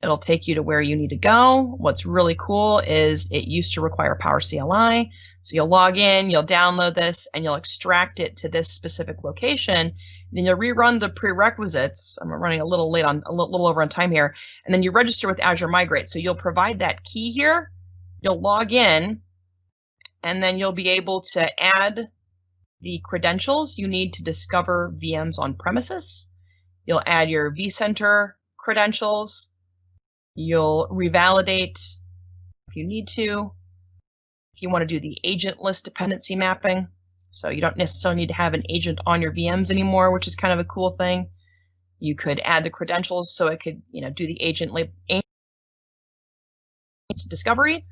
it'll take you to where you need to go. What's really cool is it used to require Power CLI. So you'll log in, you'll download this, and you'll extract it to this specific location. Then you'll rerun the prerequisites. I'm running a little late on, a little over on time here. And then you register with Azure Migrate. So you'll provide that key here. You'll log in, and then you'll be able to add the credentials you need to discover VMs on premises. You'll add your vCenter credentials. You'll revalidate if you need to. If you want to do the agent list dependency mapping, so you don't necessarily need to have an agent on your VMs anymore, which is kind of a cool thing. You could add the credentials so it could, do the agent discovery. And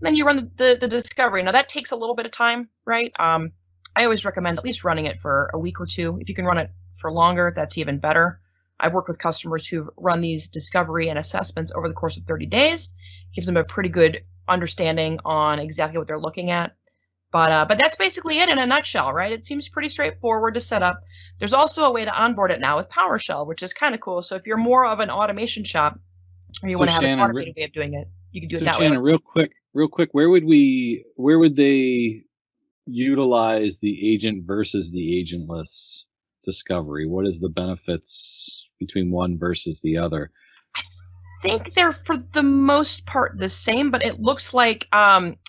then you run the discovery. Now that takes a little bit of time, right? I always recommend at least running it for a week or two. If you can run it for longer, that's even better. I've worked with customers who've run these discovery and assessments over the course of 30 days. Gives them a pretty good understanding on exactly what they're looking at. But that's basically it in a nutshell, right? It seems pretty straightforward to set up. There's also a way to onboard it now with PowerShell, which is kind of cool. So if you're more of an automation shop, or you want to have an automated way of doing it, you can do it that way. Shannon, real quick, where would they utilize the agent versus the agentless discovery? What is the benefits between one versus the other? think they're for the most part the same, but it looks like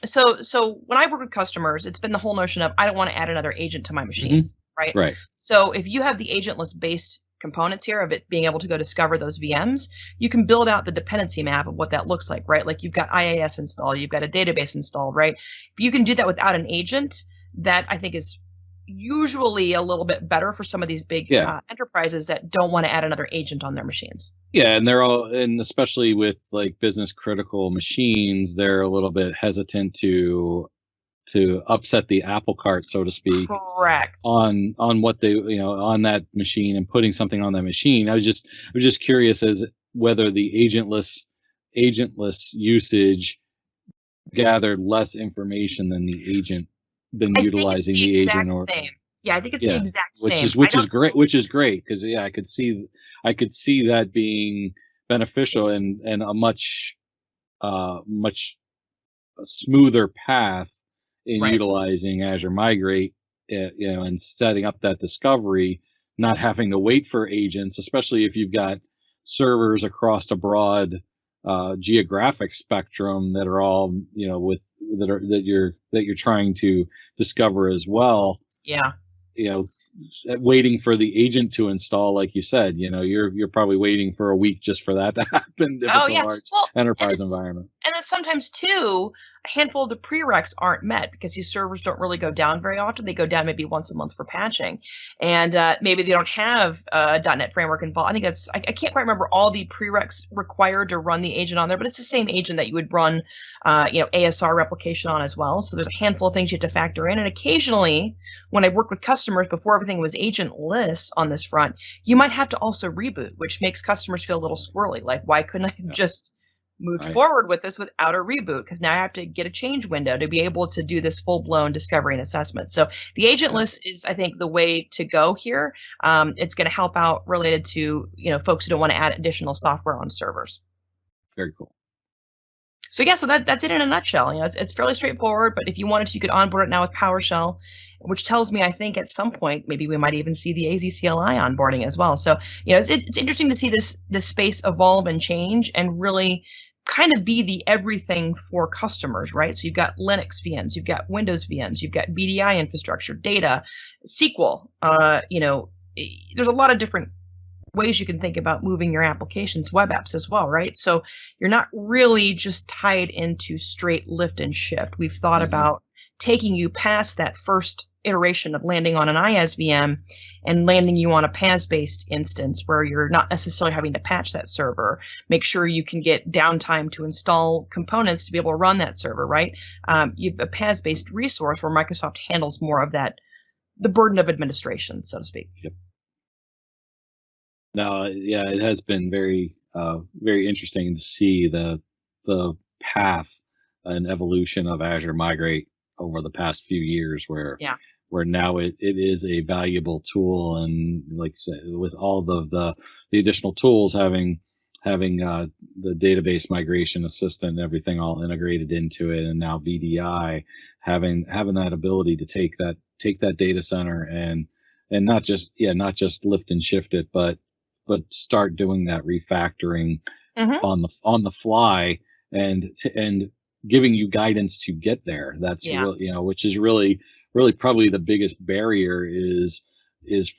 so when I work with customers, it's been the whole notion of I don't want to add another agent to my machines, right? Right. So if you have the agentless based components here of it being able to go discover those VMs, you can build out the dependency map of what that looks like, right? Like you've got IAS installed, you've got a database installed, right? If you can do that without an agent, that I think is usually a little bit better for some of these big enterprises that don't want to add another agent on their machines. Yeah, and they're all, and especially with like business critical machines, they're a little bit hesitant to upset the apple cart, so to speak. Correct. On what they, on that machine and putting something on that machine. I was just curious as whether the agentless usage gathered less information than the agent utilizing the agent, or same. Yeah, I think it's the exact same. Which is great because I could see that being beneficial and a much smoother path in utilizing Azure Migrate, and setting up that discovery, not having to wait for agents, especially if you've got servers across a broad geographic spectrum that are all, that you're trying to discover as well. Yeah. Waiting for the agent to install, like you said, you're probably waiting for a week just for that to happen if it's a large enterprise environment. And then sometimes too, a handful of the prereqs aren't met because these servers don't really go down very often. They go down maybe once a month for patching, and maybe they don't have a .NET framework involved. I think I can't quite remember all the prereqs required to run the agent on there, but it's the same agent that you would run, ASR replication on as well. So there's a handful of things you have to factor in, and occasionally, when I work with customers before everything was agentless on this front, you might have to also reboot, which makes customers feel a little squirrely. Like, why couldn't I have just moved forward with this without a reboot? Because now I have to get a change window to be able to do this full-blown discovery and assessment. So the agentless is, I think, the way to go here. It's going to help out related to folks who don't want to add additional software on servers. Very cool. So yeah, so that's it in a nutshell. It's fairly straightforward, but if you wanted to, you could onboard it now with PowerShell, which tells me I think at some point maybe we might even see the AZ CLI onboarding as well. So it's interesting to see this space evolve and change and really kind of be the everything for customers, right? So you've got Linux VMs, you've got Windows VMs, you've got VDI infrastructure, data, SQL. There's a lot of different ways you can think about moving your applications, web apps as well, right? So you're not really just tied into straight lift and shift. We've thought about taking you past that first iteration of landing on an IaaS VM and landing you on a PaaS-based instance where you're not necessarily having to patch that server. Make sure you can get downtime to install components to be able to run that server, right? You have a PaaS-based resource where Microsoft handles more of that, the burden of administration, so to speak. Yep. No, yeah, it has been very, very interesting to see the path and evolution of Azure Migrate over the past few years, where now it is a valuable tool, and like you said, with all the additional tools, having the database migration assistant and everything all integrated into it, and now VDI having that ability to take that data center and not just lift and shift it, but start doing that refactoring on the fly and giving you guidance to get there. That's really, which is really probably the biggest barrier is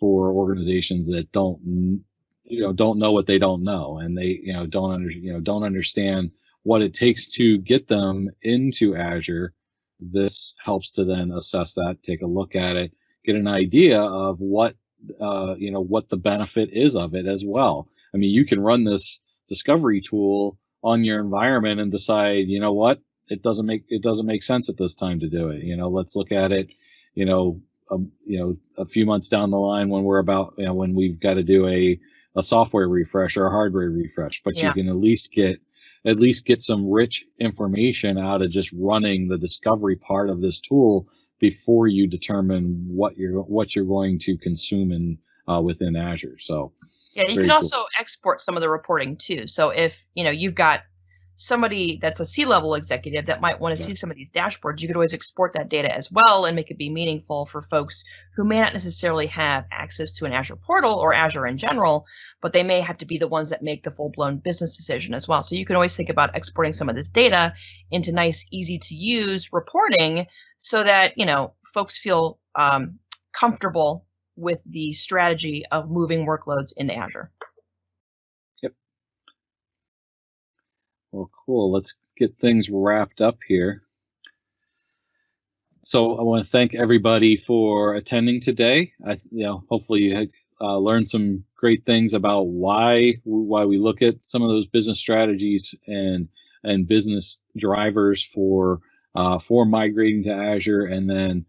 for organizations that don't know what they don't know, and they don't understand what it takes to get them into Azure. This helps to then assess that, take a look at it, get an idea of what the benefit is of it as well. I mean, you can run this discovery tool on your environment and decide, it doesn't make sense at this time to do it. Let's look at it, a few months down the line when when we've got to do a software refresh or a hardware refresh. But you can at least get some rich information out of just running the discovery part of this tool before you determine what you're going to consume within Azure. So you can also export some of the reporting too. So if you've got somebody that's a C-level executive that might want to see some of these dashboards, you could always export that data as well and make it be meaningful for folks who may not necessarily have access to an Azure portal or Azure in general, but they may have to be the ones that make the full-blown business decision as well. So you can always think about exporting some of this data into nice, easy-to-use reporting so that, folks feel comfortable with the strategy of moving workloads into Azure. Well, cool. Let's get things wrapped up here. So I want to thank everybody for attending today. Hopefully you learned some great things about why we look at some of those business strategies and business drivers for migrating to Azure, and then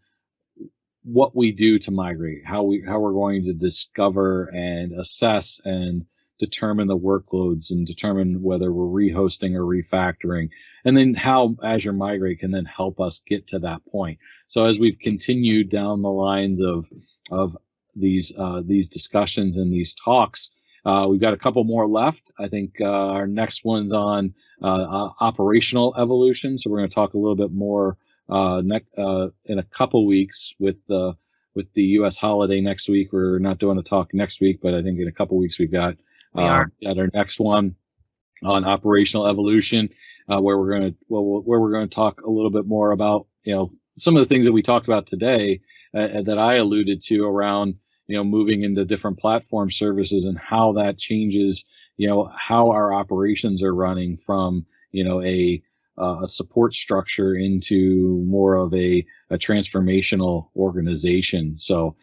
what we do to migrate, how we're going to discover and assess and determine the workloads and determine whether we're rehosting or refactoring, and then how Azure Migrate can then help us get to that point. So as we've continued down the lines of these discussions and these talks, we've got a couple more left. I think our next one's on operational evolution. So we're going to talk a little bit more in a couple weeks with the U.S. holiday next week. We're not doing a talk next week, but I think in a couple weeks we've got at our next one on operational evolution, where we're going to talk a little bit more about some of the things that we talked about today that I alluded to around moving into different platform services and how that changes how our operations are running from a support structure into more of a transformational organization. So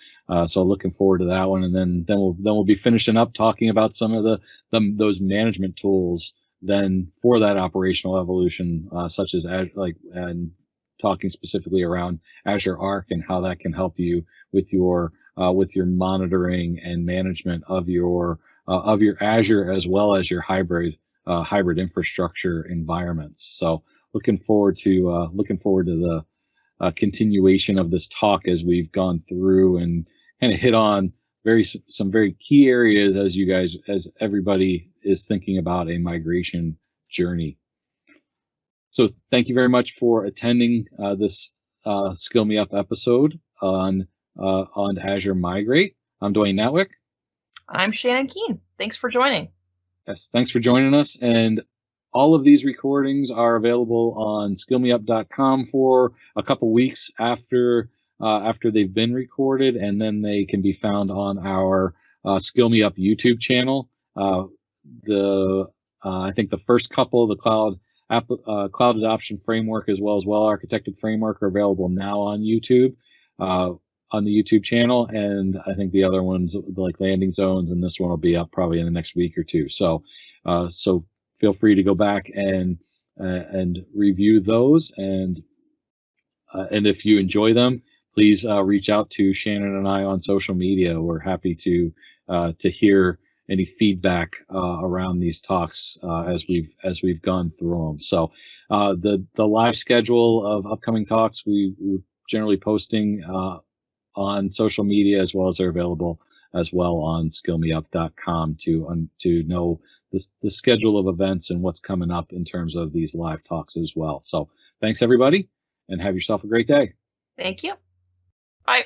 looking forward to that one, and then we'll be finishing up talking about some of those management tools then for that operational evolution, such as and talking specifically around Azure Arc and how that can help you with your monitoring and management of your Azure as well as your hybrid infrastructure environments. So looking forward to the continuation of this talk as we've gone through and kind of hit on some very key areas as everybody is thinking about a migration journey. So thank you very much for attending this Skill Me Up episode on Azure Migrate. I'm Dwayne Natwick. I'm Shannon Kuehn. Thanks for joining. Yes, thanks for joining us. And all of these recordings are available on skillmeup.com for a couple weeks after they've been recorded, and then they can be found on our Skill Me Up YouTube channel. I think the first couple, the cloud adoption framework as well as well-architected framework, are available now on YouTube. On the YouTube channel, and I think the other ones like landing zones and this one will be up probably in the next week or two. So feel free to go back and review those, and if you enjoy them, please reach out to Shannon and I on social media. We're happy to hear any feedback around these talks as we've gone through them. So the live schedule of upcoming talks we're generally posting on social media, as well as they're available as well on skillmeup.com to know the schedule of events and what's coming up in terms of these live talks as well. So thanks everybody, and have yourself a great day. Thank you. Bye.